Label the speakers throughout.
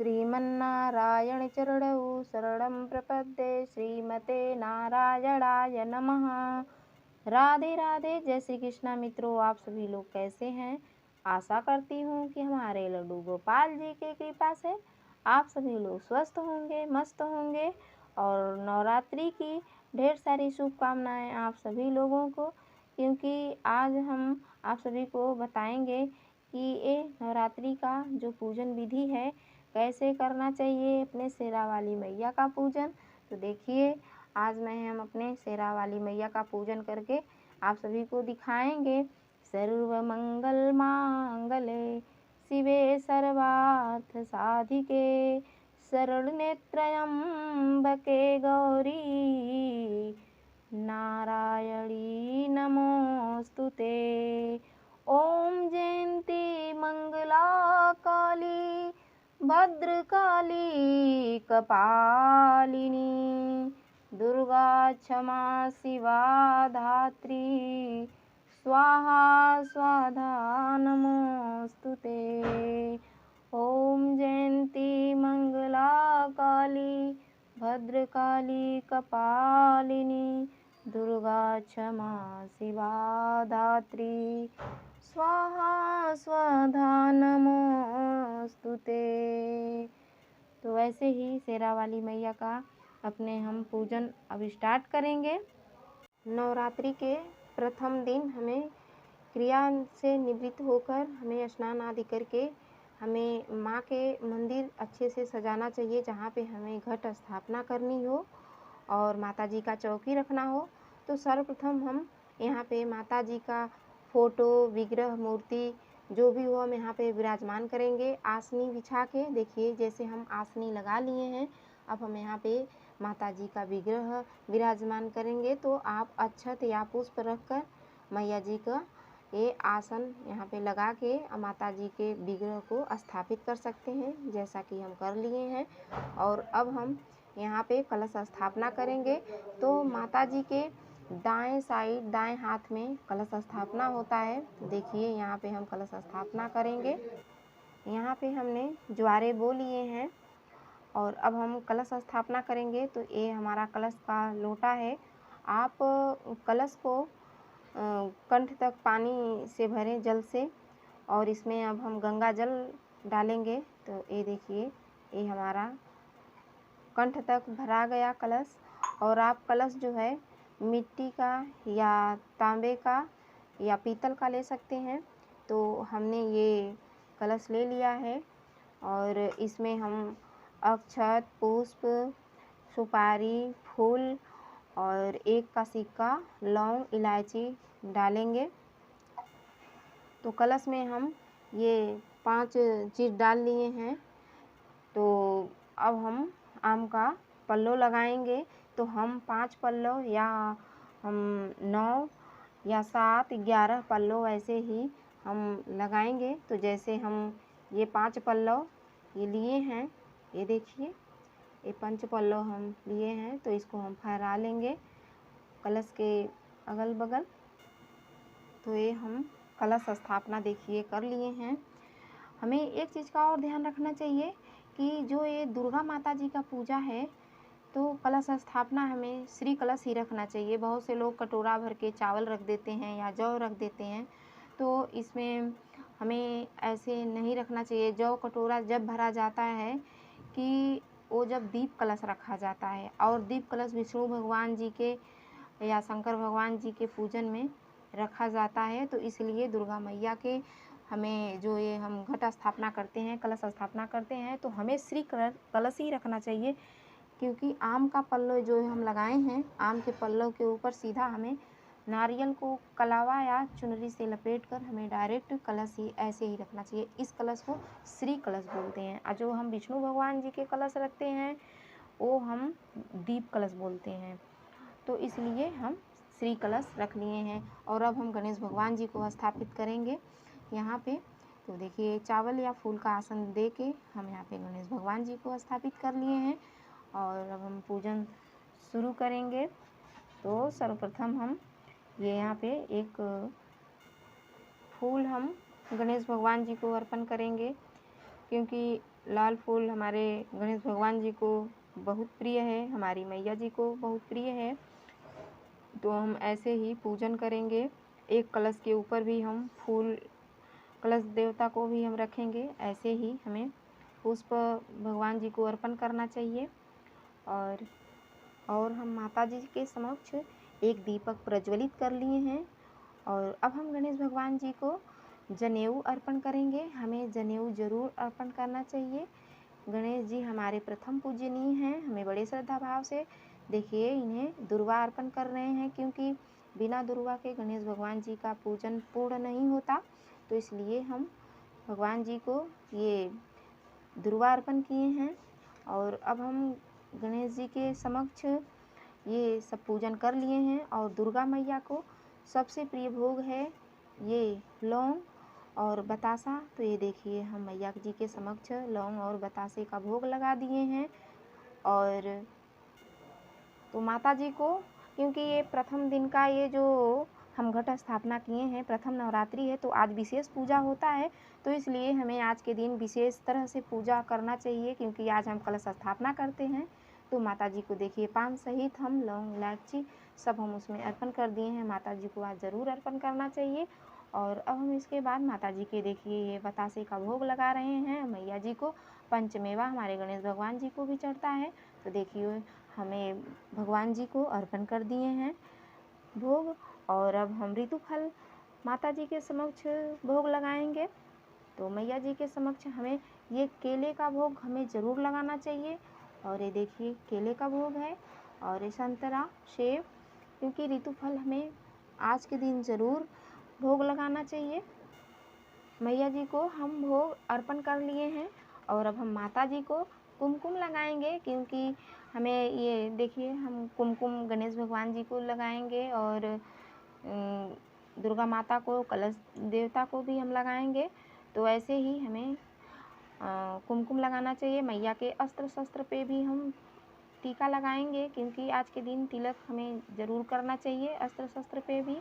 Speaker 1: श्रीमन्नारायण चरणौ शरणं प्रपद्ये। श्रीमते नारायणाय नमः। राधे राधे, जय श्री कृष्णा। मित्रों, आप सभी लोग कैसे हैं? आशा करती हूँ कि हमारे लड्डू गोपाल जी की कृपा से आप सभी लोग स्वस्थ होंगे, मस्त होंगे। और नवरात्रि की ढेर सारी शुभकामनाएं आप सभी लोगों को, क्योंकि आज हम आप सभी को बताएंगे कि ये नवरात्रि का जो पूजन विधि है कैसे करना चाहिए, अपने शेरा वाली मैया का पूजन। तो देखिए, आज हम अपने शेरा वाली मैया का पूजन करके आप सभी को दिखाएंगे। सर्व मंगल मांगले शिवे सर्वार्थ साधिके, शरण्ये त्र्यंबके गौरी नारायणी नमोस्तुते। ओम जयंती मंगला काली भद्रकाली कपालिनी, दुर्गा क्षमा शिवा धात्री, स्वाहा स्वाधा नमोस्तुते। ओम जयंती मंगला काली भद्रकाली कपालिनी, दुर्गा क्षमा शिवा धात्री, स्वाहा स्वाधा नमोस्तुते। तो वैसे ही शेरा वाली मैया का अपने हम पूजन अब स्टार्ट करेंगे। नवरात्रि के प्रथम दिन हमें क्रिया से निवृत्त होकर हमें स्नान आदि करके हमें माँ के मंदिर अच्छे से सजाना चाहिए, जहाँ पे हमें घट स्थापना करनी हो और माता जी का चौकी रखना हो। तो सर्वप्रथम हम यहाँ पे माता जी का फोटो, विग्रह, मूर्ति जो भी हो हम यहाँ पे विराजमान करेंगे आसनी बिछा के। देखिए, जैसे हम आसनी लगा लिए हैं, अब हम यहाँ पे माता जी का विग्रह विराजमान करेंगे। तो आप अक्षत या पुष्प रख कर मैया जी का ये आसन यहाँ पे लगा के माता जी के विग्रह को स्थापित कर सकते हैं, जैसा कि हम कर लिए हैं। और अब हम यहाँ पे कलश स्थापना करेंगे। तो माता जी के दाएं साइड, दाएं हाथ में कलश स्थापना होता है। देखिए, यहाँ पे हम कलश स्थापना करेंगे। यहाँ पे हमने ज्वारे बो लिए हैं और अब हम कलश स्थापना करेंगे। तो ये हमारा कलश का लोटा है। आप कलश को कंठ तक पानी से भरें, जल से, और इसमें अब हम गंगा जल डालेंगे। तो ये देखिए, ये हमारा कंठ तक भरा गया कलश। और आप कलश जो है मिट्टी का या तांबे का या पीतल का ले सकते हैं। तो हमने ये कलश ले लिया है और इसमें हम अक्षत, पुष्प, सुपारी, फूल और 1 का सिक्का, लौंग, इलायची डालेंगे। तो कलश में हम ये 5 चीज़ डाल लिए हैं। तो अब हम आम का पल्लो लगाएंगे। तो हम 5 पल्लो या हम 9 या 7, 11 पल्लो ऐसे ही हम लगाएंगे। तो जैसे हम ये 5 पल्लो ये लिए हैं, ये देखिए, ये 5 पल्लो हम लिए हैं। तो इसको हम फहरा लेंगे कलश के अगल बगल। तो ये हम कलश स्थापना देखिए कर लिए हैं। हमें एक चीज़ का और ध्यान रखना चाहिए कि जो ये दुर्गा माता जी का पूजा है, तो कलश स्थापना हमें श्री कलश ही रखना चाहिए। बहुत से लोग कटोरा भर के चावल रख देते हैं या जौ रख देते हैं। तो इसमें हमें ऐसे नहीं रखना चाहिए। जौ कटोरा जब भरा जाता है कि वो जब दीप कलश रखा जाता है, और दीप कलश विष्णु भगवान जी के या शंकर भगवान जी के पूजन में रखा जाता है। तो इसलिए दुर्गा मैया के हमें जो ये हम घट स्थापना करते हैं, कलश स्थापना करते हैं, तो हमें श्री कलश ही रखना चाहिए। क्योंकि आम का पल्लो जो हम लगाए हैं, आम के पल्लो के ऊपर सीधा हमें नारियल को कलावा या चुनरी से लपेट कर हमें डायरेक्ट कलश ही ऐसे ही रखना चाहिए। इस कलश को श्री कलश बोलते हैं। और जो हम विष्णु भगवान जी के कलश रखते हैं वो हम दीप कलश बोलते हैं। तो इसलिए हम श्री कलश रख लिए हैं। और अब हम गणेश भगवान जी को स्थापित करेंगे यहाँ पे। तो देखिए, चावल या फूल का आसन दे के हम यहाँ पे गणेश भगवान जी को स्थापित कर लिए हैं। और अब हम पूजन शुरू करेंगे। तो सर्वप्रथम हम ये यहाँ पे एक फूल हम गणेश भगवान जी को अर्पण करेंगे, क्योंकि लाल फूल हमारे गणेश भगवान जी को बहुत प्रिय है, हमारी मैया जी को बहुत प्रिय है। तो हम ऐसे ही पूजन करेंगे। एक कलश के ऊपर भी हम फूल, कलश देवता को भी हम रखेंगे। ऐसे ही हमें पुष्प भगवान जी को अर्पण करना चाहिए। और हम माता जी के समक्ष एक दीपक प्रज्वलित कर लिए हैं। और अब हम गणेश भगवान जी को जनेऊ अर्पण करेंगे। हमें जनेऊ जरूर अर्पण करना चाहिए। गणेश जी हमारे प्रथम पूजनीय हैं। हमें बड़े श्रद्धा भाव से देखिए इन्हें दुर्वा अर्पण कर रहे हैं, क्योंकि बिना दुर्वा के गणेश भगवान जी का पूजन पूर्ण नहीं होता। तो इसलिए हम भगवान जी को ये दुर्वा अर्पण किए हैं। और अब हम गणेश जी के समक्ष ये सब पूजन कर लिए हैं। और दुर्गा मैया को सबसे प्रिय भोग है ये लौंग और बतासा। तो ये देखिए हम मैया जी के समक्ष लौंग और बतासे का भोग लगा दिए हैं। और तो माता जी को, क्योंकि ये प्रथम दिन का ये जो हम घट स्थापना किए हैं, प्रथम नवरात्रि है, तो आज विशेष पूजा होता है। तो इसलिए हमें आज के दिन विशेष तरह से पूजा करना चाहिए, क्योंकि आज हम कलश स्थापना करते हैं। तो माता जी को देखिए पान सहित हम लौंग इलायची सब हम उसमें अर्पण कर दिए हैं। माता जी को आज ज़रूर अर्पण करना चाहिए। और अब हम इसके बाद माता जी के देखिए ये बतासे का भोग लगा रहे हैं। मैया जी को पंचमेवा हमारे गणेश भगवान जी को भी चढ़ता है। तो देखिए हमें भगवान जी को अर्पण कर दिए हैं भोग। और अब हम ऋतुफल माता जी के समक्ष भोग लगाएंगे। तो मैया जी के समक्ष हमें ये केले का भोग हमें ज़रूर लगाना चाहिए। और ये देखिए केले का भोग है, और ये संतरा, सेब, क्योंकि ऋतुफल हमें आज के दिन ज़रूर भोग लगाना चाहिए। मैया जी को हम भोग अर्पण कर लिए हैं। और अब हम माता जी को कुमकुम लगाएंगे, क्योंकि हमें ये देखिए हम कुमकुम गणेश भगवान जी को लगाएंगे। और दुर्गा माता को, कलश देवता को भी हम लगाएंगे। तो ऐसे ही हमें कुमकुम लगाना चाहिए। मैया के अस्त्र शस्त्र पे भी हम टीका लगाएंगे, क्योंकि आज के दिन तिलक हमें ज़रूर करना चाहिए अस्त्र शस्त्र पे भी।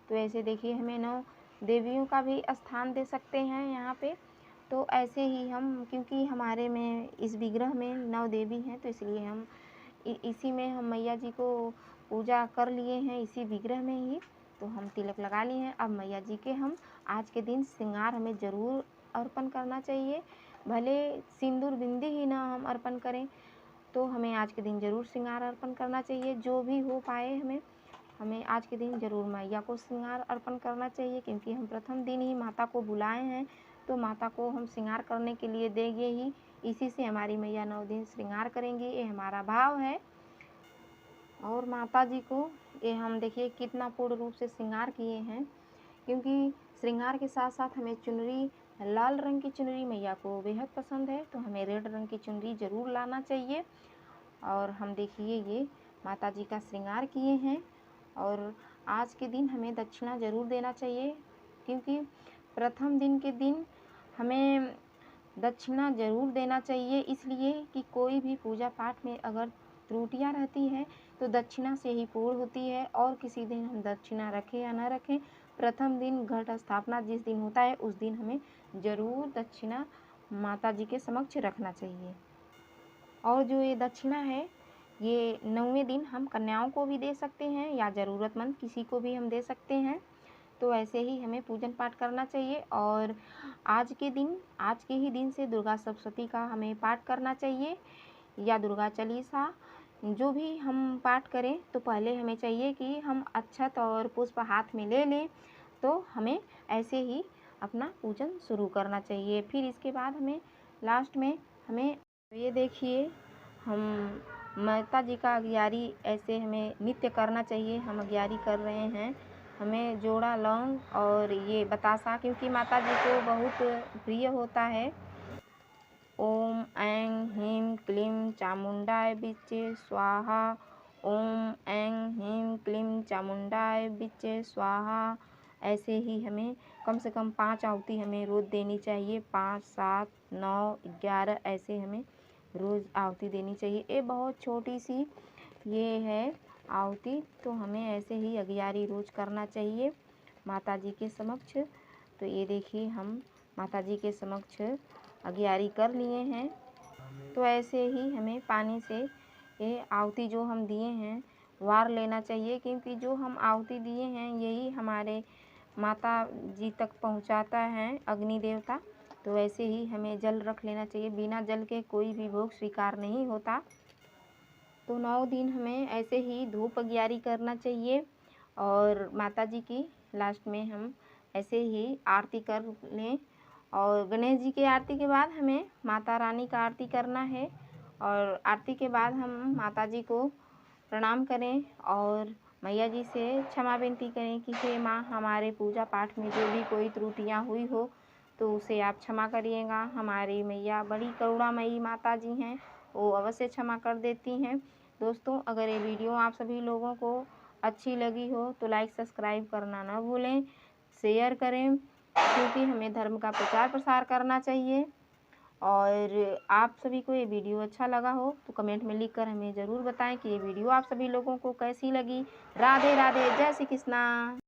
Speaker 1: तो ऐसे देखिए हमें 9 देवियों का भी स्थान दे सकते हैं यहाँ पे। तो ऐसे ही हम, क्योंकि हमारे में इस विग्रह में 9 देवी हैं, तो इसलिए हम इसी में हम मैया जी को पूजा कर लिए हैं, इसी विग्रह में ही। तो हम तिलक लगा लिए हैं। अब मैया जी के हम आज के दिन श्रृंगार हमें ज़रूर अर्पण करना चाहिए। भले सिंदूर बिंदी ही ना हम अर्पण करें, तो हमें आज के दिन ज़रूर श्रृंगार अर्पण करना चाहिए। जो भी हो पाए हमें आज के दिन ज़रूर मैया को श्रृंगार अर्पण करना चाहिए, क्योंकि हम प्रथम दिन ही माता को बुलाए हैं। तो माता को हम श्रृंगार करने के लिए देंगे ही, इसी से हमारी मैया 9 दिन श्रृंगार करेंगी, ये हमारा भाव है। और माता जी को ये हम देखिए कितना पूर्ण रूप से श्रृंगार किए हैं, क्योंकि श्रृंगार के साथ साथ हमें चुनरी, लाल रंग की चुनरी मैया को बेहद पसंद है। तो हमें रेड रंग की चुनरी ज़रूर लाना चाहिए। और हम देखिए ये माता जी का श्रृंगार किए हैं। और आज के दिन हमें दक्षिणा ज़रूर देना चाहिए, क्योंकि प्रथम दिन के दिन हमें दक्षिणा ज़रूर देना चाहिए, इसलिए कि कोई भी पूजा पाठ में अगर त्रुटियां रहती है तो दक्षिणा से ही पूर्ण होती है। और किसी दिन हम दक्षिणा रखें या न रखें, प्रथम दिन घट स्थापना जिस दिन होता है उस दिन हमें ज़रूर दक्षिणा माता जी के समक्ष रखना चाहिए। और जो ये दक्षिणा है ये 9वें दिन हम कन्याओं को भी दे सकते हैं, या ज़रूरतमंद किसी को भी हम दे सकते हैं। तो ऐसे ही हमें पूजन पाठ करना चाहिए। और आज के ही दिन से दुर्गा सप्तशती का हमें पाठ करना चाहिए, या दुर्गा चालीसा जो भी हम पाठ करें। तो पहले हमें चाहिए कि हम अक्षत और पुष्प हाथ में ले लें। तो हमें ऐसे ही अपना पूजन शुरू करना चाहिए। फिर इसके बाद हमें लास्ट में हमें ये देखिए हम माता जी का अगियारी ऐसे हमें नित्य करना चाहिए। हम अगियारी कर रहे हैं। हमें जोड़ा लौंग और ये बतासा, क्योंकि माता जी को बहुत प्रिय होता है। ओम ऐं ह्रीं क्लीं चामुंडाय विच्चे स्वाहा। ओम ऐं ह्रीं क्लीं चामुंडाय विच्चे स्वाहा। ऐसे ही हमें कम से कम 5 आहुति हमें रोज़ देनी चाहिए। 5, 7, 9, 11 ऐसे हमें रोज़ आहुति देनी चाहिए। ये बहुत छोटी सी ये है आहुति, तो हमें ऐसे ही अगियारी रोज़ करना चाहिए माता जी के समक्ष। तो ये देखिए हम माता जी के समक्ष अगियारी कर लिए हैं। तो ऐसे ही हमें पानी से ये आहुति जो हम दिए हैं वार लेना चाहिए, क्योंकि जो हम आहुति दिए हैं यही हमारे माता जी तक पहुंचाता है अग्नि देवता। तो ऐसे ही हमें जल रख लेना चाहिए, बिना जल के कोई भी भोग स्वीकार नहीं होता। तो 9 दिन हमें ऐसे ही धूप अगियारी करना चाहिए और माता जी की लास्ट में हम ऐसे ही आरती कर लें। और गणेश जी की आरती के बाद हमें माता रानी का आरती करना है और आरती के बाद हम माता जी को प्रणाम करें और मैया जी से क्षमा विनती करें कि हे माँ, हमारे पूजा पाठ में जो भी कोई त्रुटियाँ हुई हो तो उसे आप क्षमा करिएगा। हमारी मैया बड़ी करुणामयी माता जी हैं, वो अवश्य क्षमा कर देती हैं। दोस्तों, अगर ये वीडियो आप सभी लोगों को अच्छी लगी हो तो लाइक सब्सक्राइब करना ना भूलें, शेयर करें, क्योंकि हमें धर्म का प्रचार प्रसार करना चाहिए। और आप सभी को ये वीडियो अच्छा लगा हो तो कमेंट में लिखकर हमें ज़रूर बताएं कि ये वीडियो आप सभी लोगों को कैसी लगी। राधे राधे, जय श्री कृष्णा।